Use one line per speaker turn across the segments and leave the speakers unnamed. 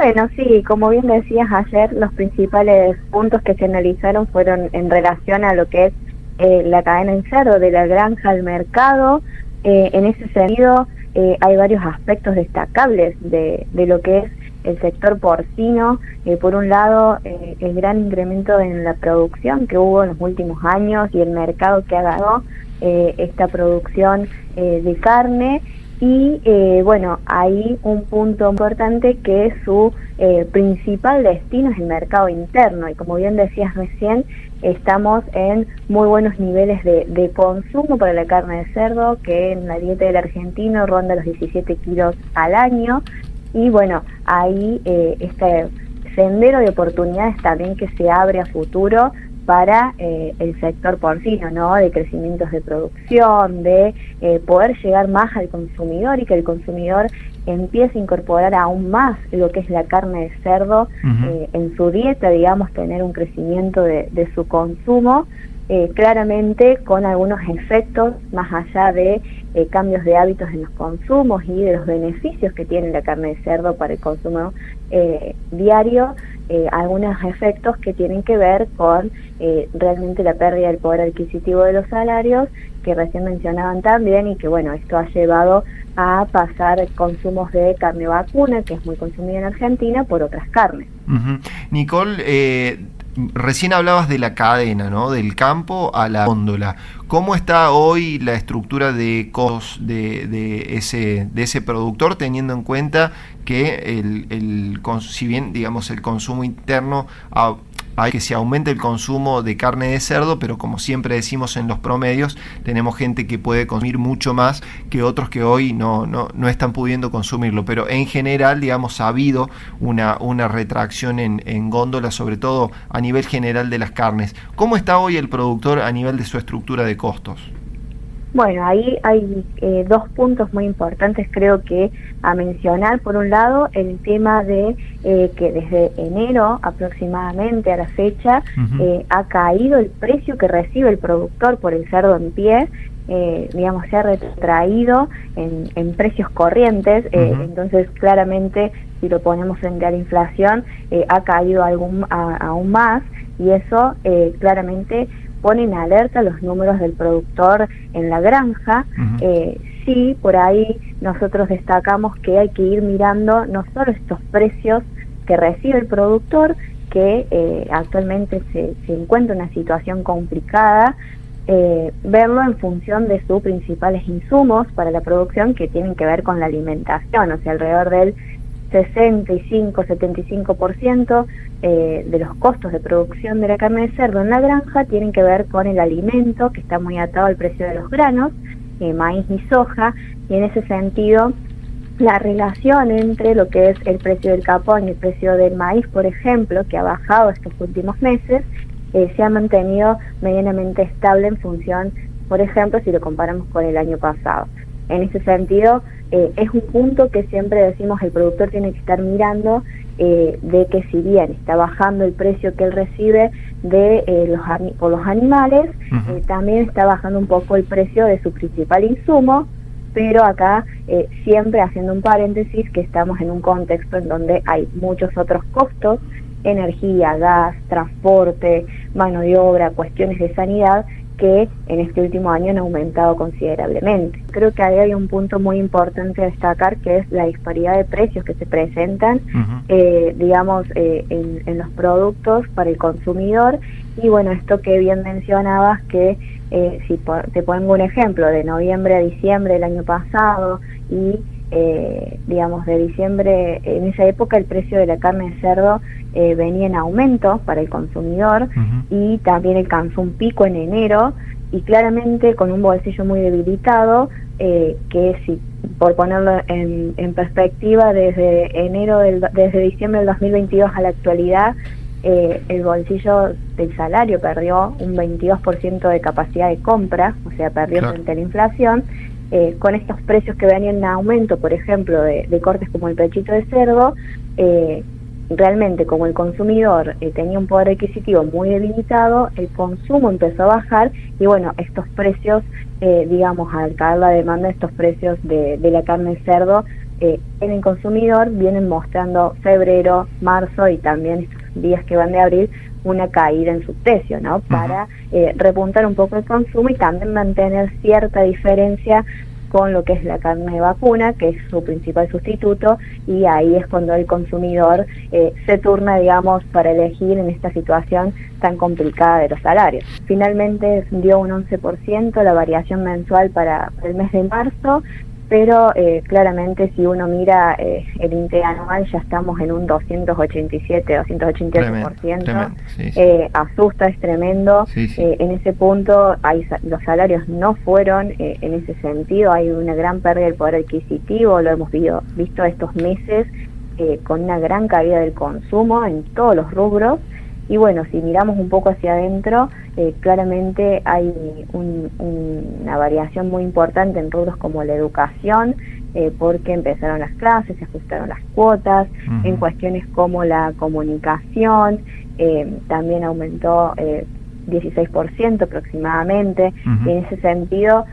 Bueno, sí, como bien decías ayer, los principales puntos que se analizaron fueron en relación a lo que es la cadena en cerdo, de la granja al mercado. En ese sentido, hay varios aspectos destacables de lo que es el sector porcino. Por un lado, el gran incremento en la producción que hubo en los últimos años y el mercado que ha ganado esta producción de carne. Y bueno, hay un punto importante que es su principal destino es el mercado interno, y como bien decías recién, estamos en muy buenos niveles de consumo para la carne de cerdo, que en la dieta del argentino ronda los 17 kilos al año. Y bueno, ahí este sendero de oportunidades también que se abre a futuro para el sector porcino, ¿no? De crecimientos de producción, de poder llegar más al consumidor y que el consumidor empiece a incorporar aún más lo que es la carne de cerdo en su dieta, digamos, tener un crecimiento de su consumo, claramente con algunos efectos más allá de cambios de hábitos en los consumos y de los beneficios que tiene la carne de cerdo para el consumo diario. Algunos efectos que tienen que ver con realmente la pérdida del poder adquisitivo de los salarios, que recién mencionaban también, y que bueno, esto ha llevado a pasar consumos de carne vacuna, que es muy consumida en Argentina, por otras carnes.
Nicole, recién hablabas de la cadena, ¿no? Del campo a la góndola. ¿Cómo está hoy la estructura de costos de ese productor, teniendo en cuenta que si bien, digamos, el consumo interno hay que se aumente el consumo de carne de cerdo, pero como siempre decimos en los promedios, tenemos gente que puede consumir mucho más que otros que hoy no están pudiendo consumirlo, pero en general, digamos, ha habido una retracción en góndola, sobre todo a nivel general de las carnes. ¿Cómo está hoy el productor a nivel de su estructura de costos?
Bueno, ahí hay dos puntos muy importantes, creo que a mencionar. Por un lado, el tema de que desde enero aproximadamente a la fecha ha caído el precio que recibe el productor por el cerdo en pie. Digamos, se ha retraído en precios corrientes, entonces claramente si lo ponemos frente a la inflación ha caído aún más, y eso claramente pone en alerta los números del productor en la granja. Sí, por ahí nosotros destacamos que hay que ir mirando no solo estos precios que recibe el productor, que actualmente se encuentra en una situación complicada, verlo en función de sus principales insumos para la producción, que tienen que ver con la alimentación, o sea, alrededor del 65-75% de los costos de producción de la carne de cerdo en la granja tienen que ver con el alimento, que está muy atado al precio de los granos, maíz y soja, y en ese sentido la relación entre lo que es el precio del capón y el precio del maíz, por ejemplo, que ha bajado estos últimos meses, se ha mantenido medianamente estable en función, por ejemplo, si lo comparamos con el año pasado. En ese sentido, es un punto que siempre decimos el productor tiene que estar mirando, de que si bien está bajando el precio que él recibe por los animales, también está bajando un poco el precio de su principal insumo, pero acá siempre haciendo un paréntesis que estamos en un contexto en donde hay muchos otros costos, energía, gas, transporte, mano de obra, cuestiones de sanidad, que en este último año han aumentado considerablemente. Creo que ahí hay un punto muy importante a destacar, que es la disparidad de precios que se presentan, digamos, en los productos para el consumidor. Y bueno, esto que bien mencionabas, que si te pongo un ejemplo, de noviembre a diciembre del año pasado y digamos de diciembre, en esa época el precio de la carne de cerdo venía en aumento para el consumidor, y también alcanzó un pico en enero, y claramente con un bolsillo muy debilitado, que si por ponerlo en perspectiva, desde diciembre del 2022 a la actualidad, el bolsillo del salario perdió un 22% de capacidad de compra, o sea, perdió frente a la inflación. Con estos precios que venían en aumento, por ejemplo, de cortes como el pechito de cerdo, realmente como el consumidor tenía un poder adquisitivo muy debilitado, el consumo empezó a bajar, y bueno, estos precios, digamos, al caer la demanda, estos precios de la carne de cerdo en el consumidor vienen mostrando febrero, marzo y también estos días que van de abril una caída en su precio, ¿no? Para repuntar un poco el consumo y también mantener cierta diferencia con lo que es la carne de vacuna, que es su principal sustituto, y ahí es cuando el consumidor se turna, digamos, para elegir en esta situación tan complicada de los salarios. Finalmente dio un 11% la variación mensual para el mes de marzo, pero claramente si uno mira el interanual ya estamos en un 288%,
sí, sí.
Asusta, es tremendo.
Sí, sí.
En ese punto los salarios no fueron en ese sentido, hay una gran pérdida del poder adquisitivo, lo hemos visto estos meses con una gran caída del consumo en todos los rubros. Y bueno, si miramos un poco hacia adentro, claramente hay una variación muy importante en rubros como la educación, porque empezaron las clases, se ajustaron las cuotas, en cuestiones como la comunicación, también aumentó 16% aproximadamente, y en ese sentido,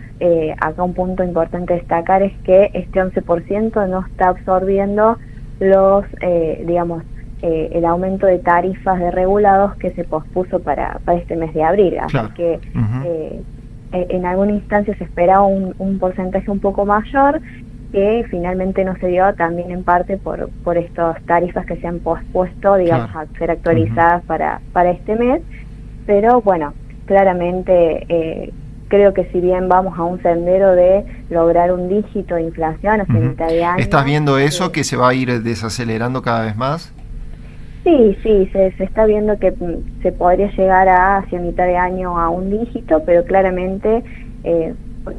acá un punto importante a destacar es que este 11% no está absorbiendo los, el aumento de tarifas de regulados que se pospuso para este mes de abril, así que en alguna instancia se esperaba un porcentaje un poco mayor, que finalmente no se dio, también en parte por estas tarifas que se han pospuesto, digamos, a ser actualizadas para este mes, pero bueno, claramente creo que si bien vamos a un sendero de lograr un dígito de inflación hacia mitad de año...
¿Estás viendo eso, que se va a ir desacelerando cada vez más?
Sí, se está viendo que se podría llegar hacia mitad de año a un dígito, pero claramente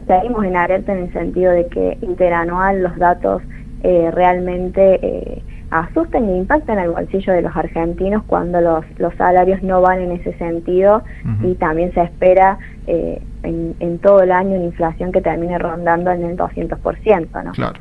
seguimos en alerta en el sentido de que interanual los datos realmente asustan e impactan al bolsillo de los argentinos cuando los salarios no van en ese sentido, y también se espera en todo el año una inflación que termine rondando en el 200%, ¿no?
Claro.